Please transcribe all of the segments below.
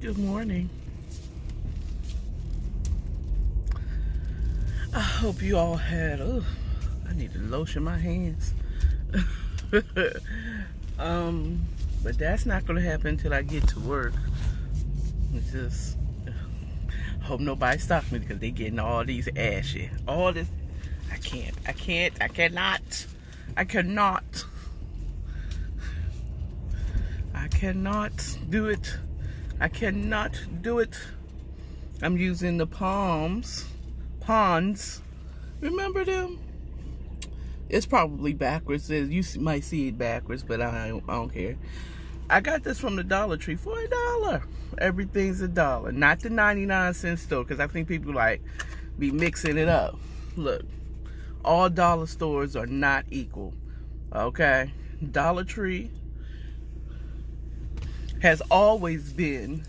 Good morning. I hope you all had, I need to lotion my hands. But that's not going to happen until I get to work. It's just, hope nobody stops me because they getting all these ashes. All this, I cannot do it. I cannot do it. I'm using the Ponds. Remember them? It's probably backwards. You might see it backwards, but I don't care. I got this from the Dollar Tree for $1. Everything's $1. Not the 99-cent store, because I think people be mixing it up. Look, all dollar stores are not equal. Okay? Dollar Tree has always been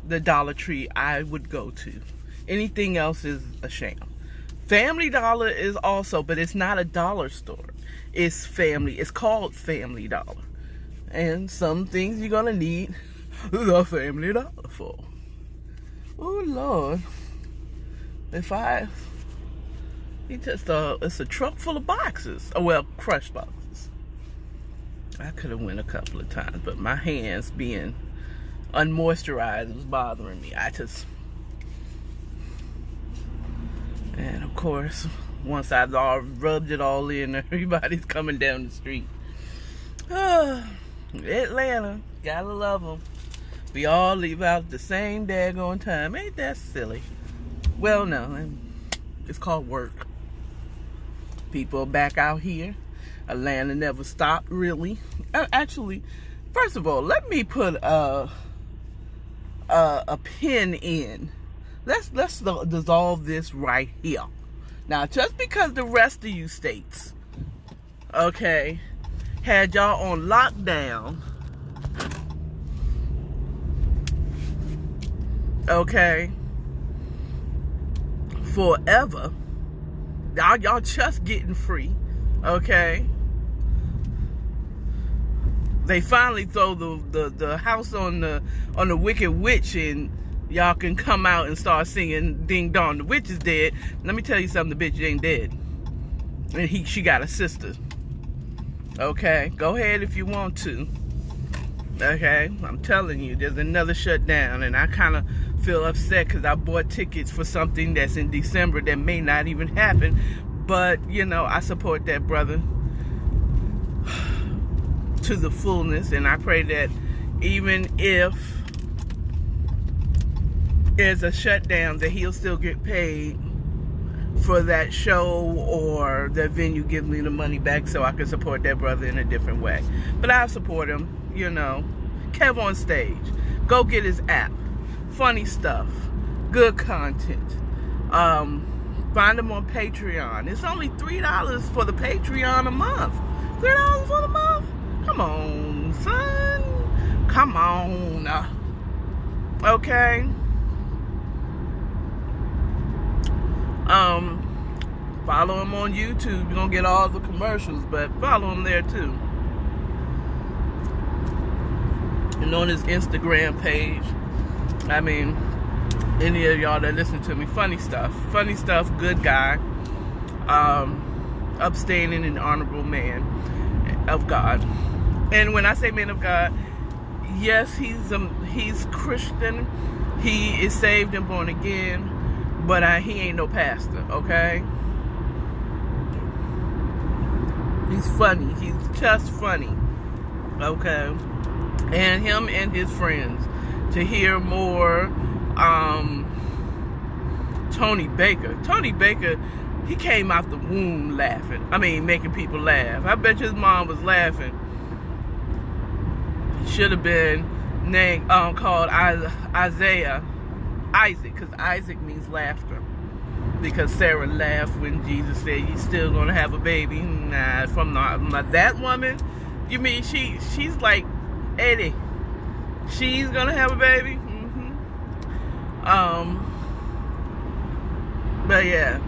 the Dollar Tree I would go to. Anything else is a sham. Family Dollar is also, but it's not a dollar store. It's family. It's called Family Dollar. And some things you're gonna need the Family Dollar for. Oh Lord. It's a truck full of boxes. Oh, well, crushed boxes. I could have went a couple of times, but my hands being unmoisturized was bothering me. And of course, once I've all rubbed it all in, everybody's coming down the street. Atlanta, gotta love them. We all leave out at the same daggone time. Ain't that silly? Well, no, it's called work. People are back out here. Atlanta never stopped, really. Actually, first of all, let me put a pin in. Let's dissolve this right here. Now, just because the rest of you states, okay, had y'all on lockdown, okay, forever, y'all just getting free, okay. They finally throw the house on the Wicked Witch, and y'all can come out and start singing Ding Dong, the witch is dead. Let me tell you something, the bitch ain't dead. And she got a sister. Okay, go ahead if you want to. Okay, I'm telling you, there's another shutdown, and I kind of feel upset because I bought tickets for something that's in December that may not even happen. But, you know, I support that brother to the fullness, and I pray that even if there's a shutdown, that he'll still get paid for that show, or that venue gives me the money back so I can support that brother in a different way. But I'll support him, you know. Kev on Stage. Go get his app. Funny stuff. Good content. Find him on Patreon. It's only $3 for the Patreon a month. $3 for the month? Come on, son. Come on. Okay. Follow him on YouTube. You're gonna get all the commercials, but follow him there too. And on his Instagram page, I mean, any of y'all that listen to me, funny stuff, good guy, upstanding and honorable man of God. And when I say man of God, yes, he's Christian, he is saved and born again, but he ain't no pastor, okay? He's funny. He's just funny, okay? And him and his friends. To hear more, Tony Baker, he came out the womb laughing. I mean, making people laugh. I bet his mom was laughing. He should have been named, called Isaac, because Isaac means laughter. Because Sarah laughed when Jesus said, "You still gonna have a baby?" Nah, from that woman, you mean she's like Eddie? She's gonna have a baby? But yeah.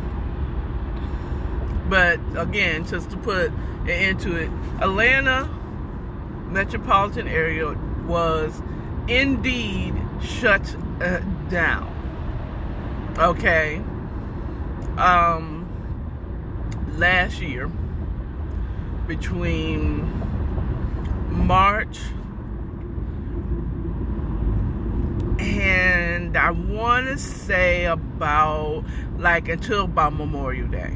But again, just to put into it, Atlanta metropolitan area was indeed shut down. Okay. Last year, between March and I want to say about until about Memorial Day.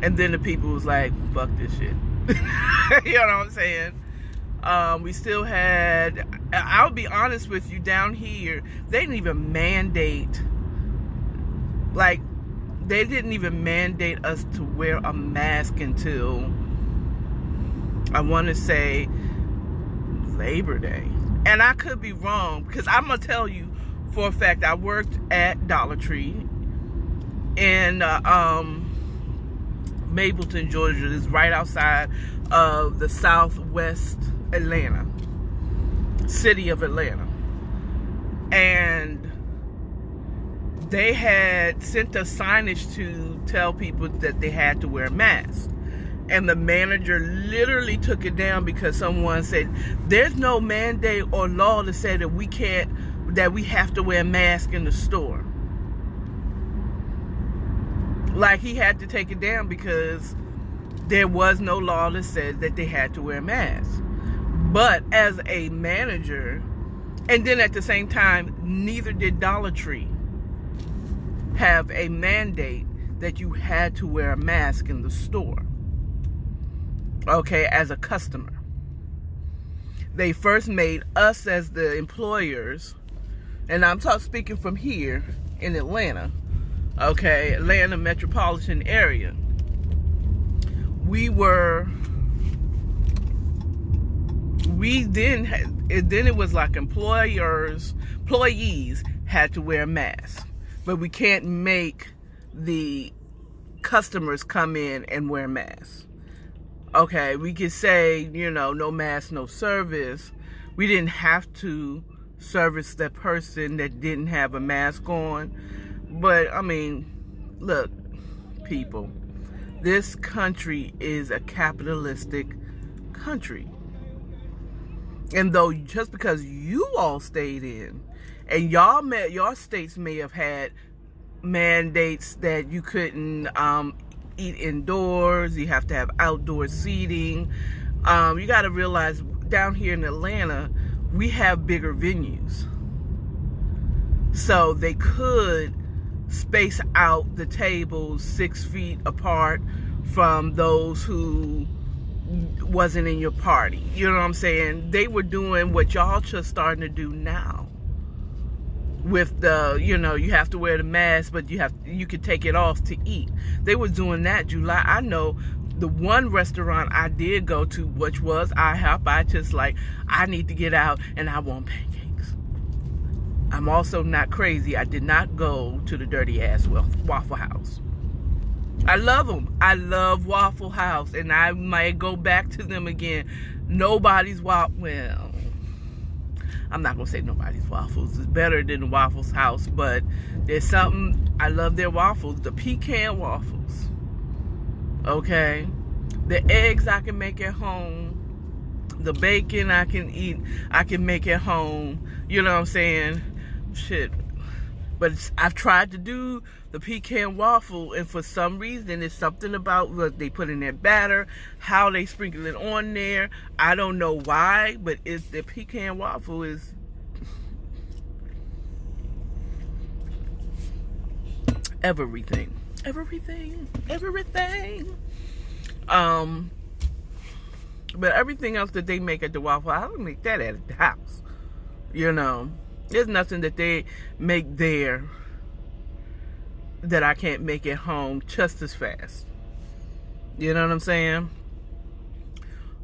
And then the people was like, fuck this shit. You know what I'm saying? We still had, I'll be honest with you, down here, they didn't even mandate, they didn't even mandate us to wear a mask until, I want to say, Labor Day. And I could be wrong, because I'm going to tell you for a fact, I worked at Dollar Tree in Mableton, Georgia. It's right outside of the southwest Atlanta, city of Atlanta. And they had sent us signage to tell people that they had to wear masks. And the manager literally took it down because someone said, there's no mandate or law to say that we have to wear a mask in the store. He had to take it down because there was no law that said that they had to wear masks. But as a manager, and then at the same time, neither did Dollar Tree have a mandate that you had to wear a mask in the store. Okay, as a customer. They first made us as the employers, and I'm speaking from here in Atlanta, okay, Atlanta metropolitan area. Then it was like employees had to wear masks. But we can't make the customers come in and wear masks. Okay, we could say, no mask, no service. We didn't have to service that person that didn't have a mask on. But, look, people, this country is a capitalistic country. And though just because you all stayed in, and your states may have had mandates that you couldn't eat indoors, you have to have outdoor seating. You got to realize down here in Atlanta, we have bigger venues. So they could space out the tables 6 feet apart from those who wasn't in your party. You know what I'm saying? They were doing what y'all just starting to do now. With the, you have to wear the mask, but you could take it off to eat. They were doing that July. I know the one restaurant I did go to, which was IHOP, I need to get out and I want pancakes. I'm also not crazy. I did not go to the dirty ass Waffle House. I love them. I love Waffle House, and I might go back to them again. Nobody's well, I'm not going to say nobody's waffles. It's better than the Waffles House, but there's something, I love their waffles. The pecan waffles. Okay? The eggs I can make at home. The bacon I can eat, I can make at home. You know what I'm saying? Shit. But I've tried to do the pecan waffle, and for some reason, it's something about what they put in their batter, how they sprinkle it on there. I don't know why, but the pecan waffle is everything. But everything else that they make at the Waffle House, I don't make that at the house. There's nothing that they make there that I can't make at home just as fast. You know what I'm saying?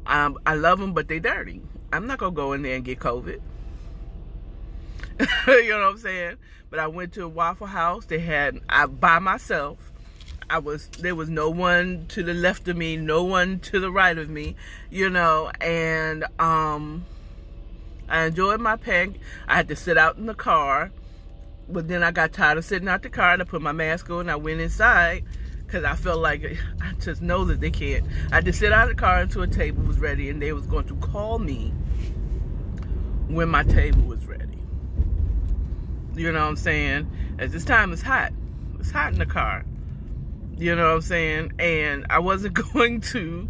I love them, but they dirty. I'm not going to go in there and get COVID. You know what I'm saying? But I went to a Waffle House. By myself. There was no one to the left of me, no one to the right of me, and I enjoyed my pancake. I had to sit out in the car, but then I got tired of sitting out the car, and I put my mask on, and I went inside, because I felt like, I just know that they can't. I had to sit out of the car until a table was ready, and they was going to call me when my table was ready. You know what I'm saying? At this time, it's hot. It's hot in the car. You know what I'm saying? And I wasn't going to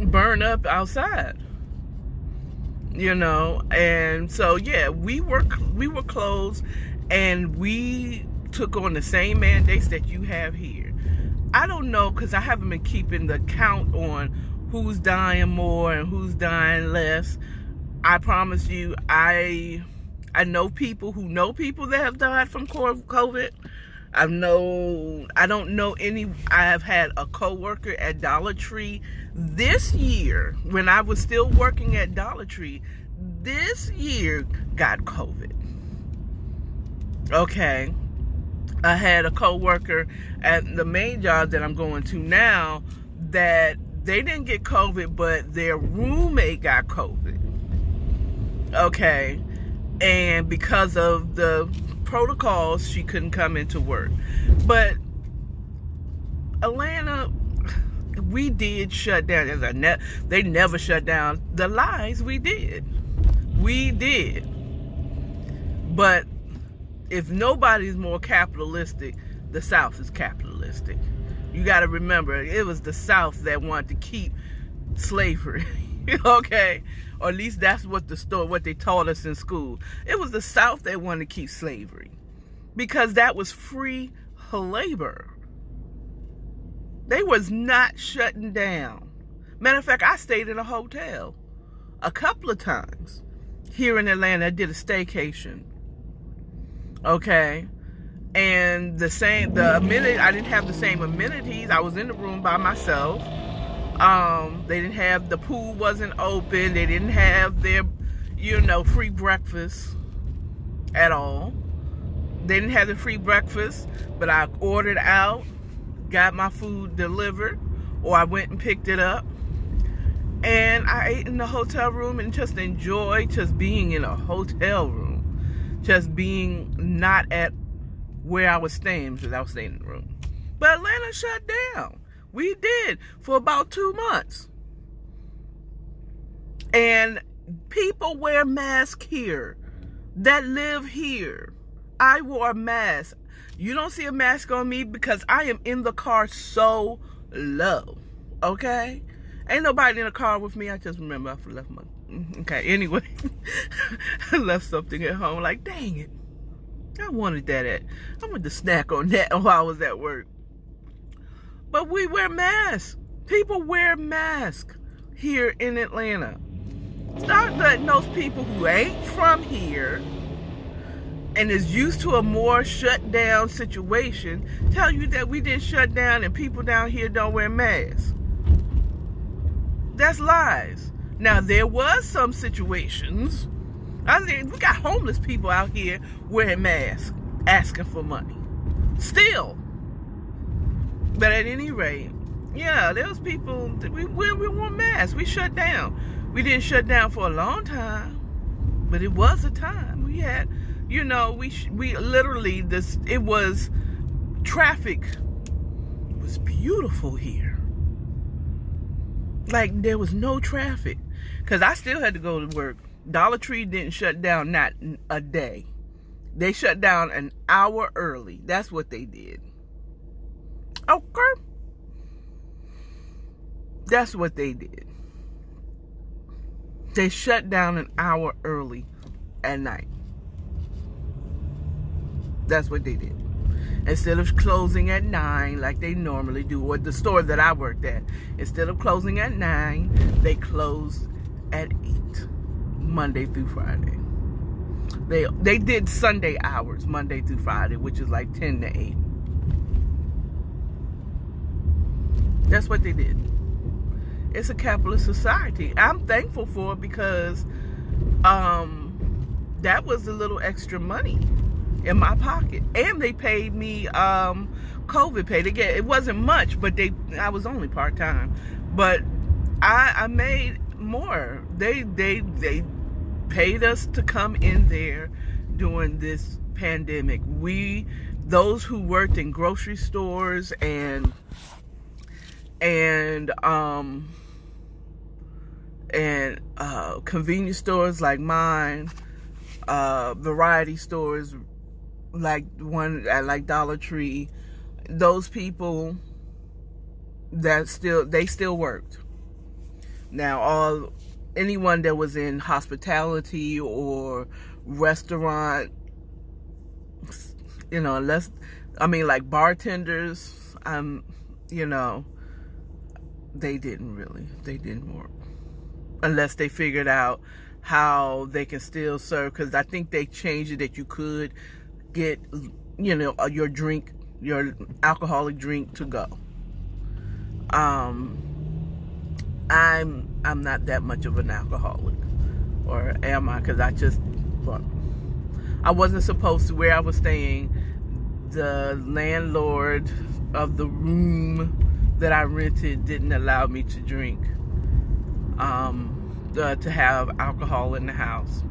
burn up outside. You know? And so, yeah, we were closed, and we took on the same mandates that you have here. I don't know, because I haven't been keeping the count on who's dying more and who's dying less. I promise you, I know people who know people that have died from COVID. I don't know any. I have had a coworker at Dollar Tree this year, when I was still working at Dollar Tree, this year got COVID. Okay. I had a coworker at the main job that I'm going to now that they didn't get COVID, but their roommate got COVID. Okay. And because of the protocols, she couldn't come into work. But Atlanta, we did shut down. They never shut down. The lies, we did. We did. But if nobody's more capitalistic, the South is capitalistic. You got to remember, it was the South that wanted to keep slavery. Okay? Or at least that's what they taught us in school. It was the South that wanted to keep slavery, because that was free labor. They was not shutting down. Matter of fact, I stayed in a hotel a couple of times here in Atlanta. I did a staycation. Okay? And I didn't have the same amenities. I was in the room by myself. They didn't have, the pool wasn't open. They didn't have their, free breakfast at all. They didn't have the free breakfast, but I ordered out, got my food delivered, or I went and picked it up. And I ate in the hotel room and just enjoyed just being in a hotel room. Just being not at where I was staying, because I was staying in the room. But Atlanta shut down. We did, for about 2 months. And people wear masks here that live here. I wore a mask. You don't see a mask on me because I am in the car so low. Okay? Ain't nobody in the car with me. I just remember I left my... Okay, anyway. I left something at home. Like, dang it. I wanted to snack on that while I was at work. But we wear masks. People wear masks here in Atlanta. Start letting those people who ain't from here and is used to a more shut down situation tell you that we didn't shut down and people down here don't wear masks. That's lies. Now, there was some situations. We got homeless people out here wearing masks, asking for money. Still. But at any rate, yeah, there was people, we wore masks. We shut down. We didn't shut down for a long time, but it was a time. We had, we literally, traffic was beautiful here. Like, there was no traffic. Because I still had to go to work. Dollar Tree didn't shut down not a day. They shut down an hour early. That's what they did. Okay. That's what they did. They shut down an hour early at night. That's what they did. Instead of closing at 9 like they normally do, or the store that I worked at, instead of closing at 9, they closed at 8, Monday through Friday. They did Sunday hours, Monday through Friday, which is like 10 to 8. That's what they did. It's a capitalist society. I'm thankful for it because that was a little extra money in my pocket. And they paid me COVID pay. It wasn't much, but I was only part-time. But I made more. They paid us to come in there during this pandemic. Those who worked in grocery stores and And convenience stores like mine, variety stores like one at like Dollar Tree, those people they still worked. Now anyone that was in hospitality or restaurant, like bartenders, they didn't work unless they figured out how they can still serve, because I think they changed it that you could get your alcoholic drink to go. I'm not that much of an alcoholic, or am I? Because I wasn't supposed to. Where I was staying, the landlord of the room that I rented didn't allow me to drink, to have alcohol in the house,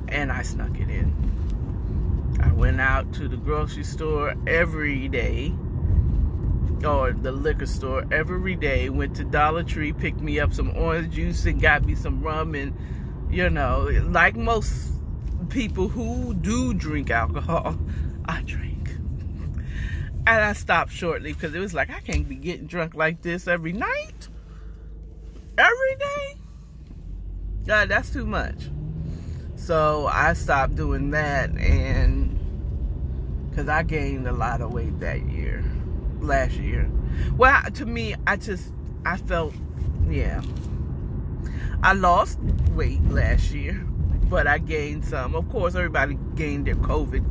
and I snuck it in. I went out to the grocery store every day, or the liquor store every day, went to Dollar Tree, picked me up some orange juice and got me some rum, and like most people who do drink alcohol, I drank. And I stopped shortly because it was like, I can't be getting drunk like this every night, every day. God, that's too much. So I stopped doing that, and because I gained a lot of weight last year. Well, to me, I felt, I lost weight last year, but I gained some. Of course, everybody gained their COVID.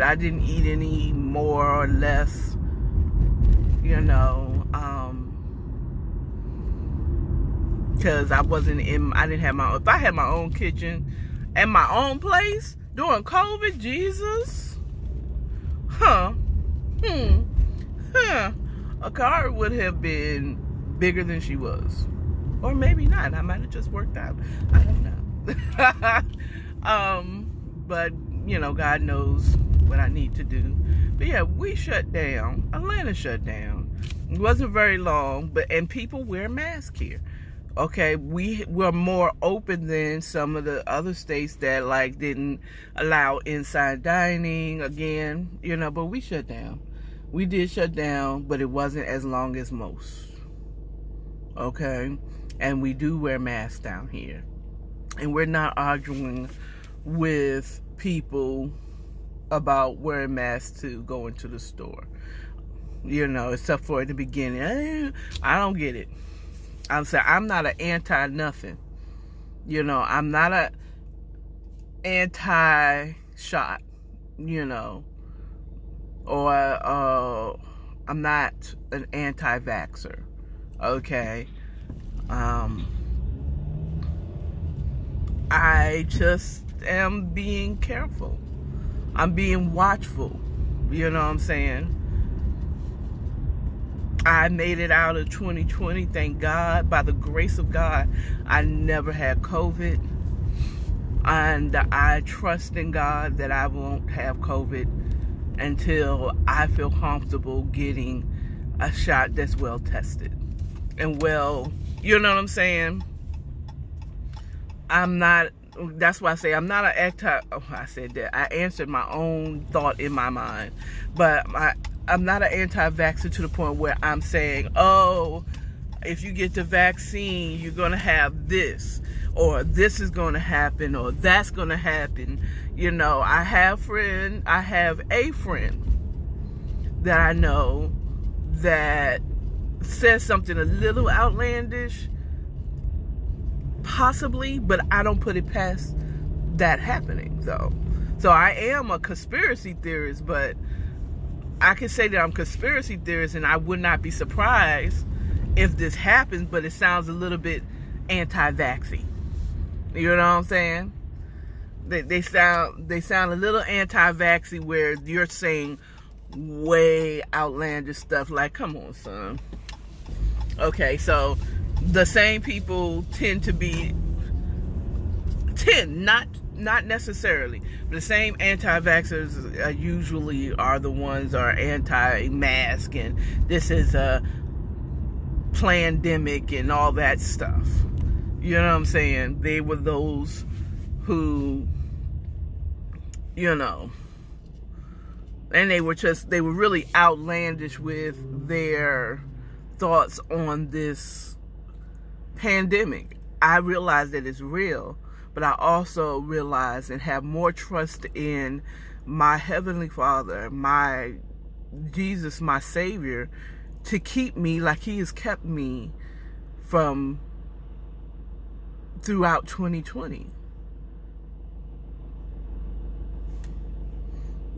I didn't eat any more or less, because I didn't have if I had my own kitchen and my own place during COVID, Jesus, a car would have been bigger than she was, or maybe not. I might have just worked out. I don't know. But God knows what I need to do. But yeah, we shut down. Atlanta shut down. It wasn't very long, and people wear masks here. Okay, we're more open than some of the other states that didn't allow inside dining again, but we shut down. We did shut down, but it wasn't as long as most. Okay, and we do wear masks down here. And we're not arguing with people about wearing masks to go into the store. Except for at the beginning. I don't get it. I'm saying I'm not an anti-nothing. I'm not an anti-shot, or I'm not an anti-vaxxer, okay? I just am being careful. I'm being watchful, you know what I'm saying? I made it out of 2020, thank God. By the grace of God, I never had COVID. And I trust in God that I won't have COVID until I feel comfortable getting a shot that's well tested. And you know what I'm saying? That's why I say I'm not an I said that. I answered my own thought in my mind. But I'm not an anti-vaxxer to the point where I'm saying, if you get the vaccine, you're going to have this, or this is going to happen, or that's going to happen. I have a friend that I know that says something a little outlandish, possibly, but I don't put it past that happening, though. So I am a conspiracy theorist, but I can say that I'm a conspiracy theorist, and I would not be surprised if this happens, but it sounds a little bit anti-vaxxy. You know what I'm saying? They sound a little anti-vaxxy, where you're saying way outlandish stuff like, come on, son. Okay, so the same people not necessarily, but the same anti-vaxxers usually are the ones are anti-mask, and this is a pandemic and all that stuff. You know what I'm saying? They were those who, you know, and they were really outlandish with their thoughts on this pandemic. I realize that it's real, but I also realize and have more trust in my Heavenly Father, my Jesus, my Savior, to keep me like He has kept me from throughout 2020.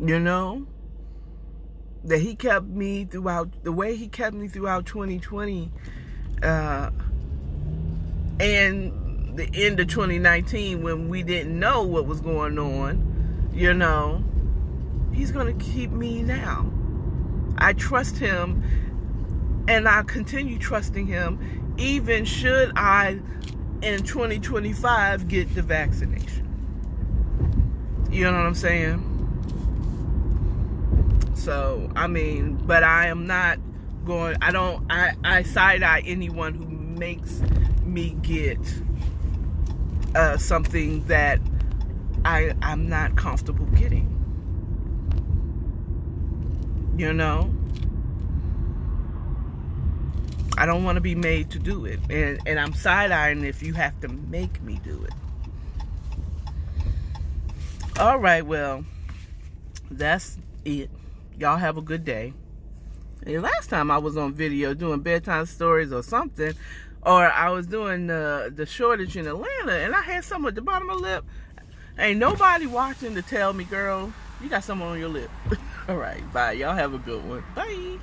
You know? That He kept me throughout, the way He kept me throughout 2020, and the end of 2019 when we didn't know what was going on, you know, He's going to keep me now. I trust Him, and I continue trusting Him, even should I, in 2025, get the vaccination. You know what I'm saying? So, I mean, but I am not going, I side-eye anyone who makes me get something that I'm not comfortable getting. You know? I don't want to be made to do it. And I'm side-eyeing if you have to make me do it. All right, well, that's it. Y'all have a good day. And last time I was on video doing bedtime stories or something, or I was doing the shortage in Atlanta, and I had something at the bottom of my lip. Ain't nobody watching to tell me, girl, you got something on your lip. All right, bye. Y'all have a good one. Bye.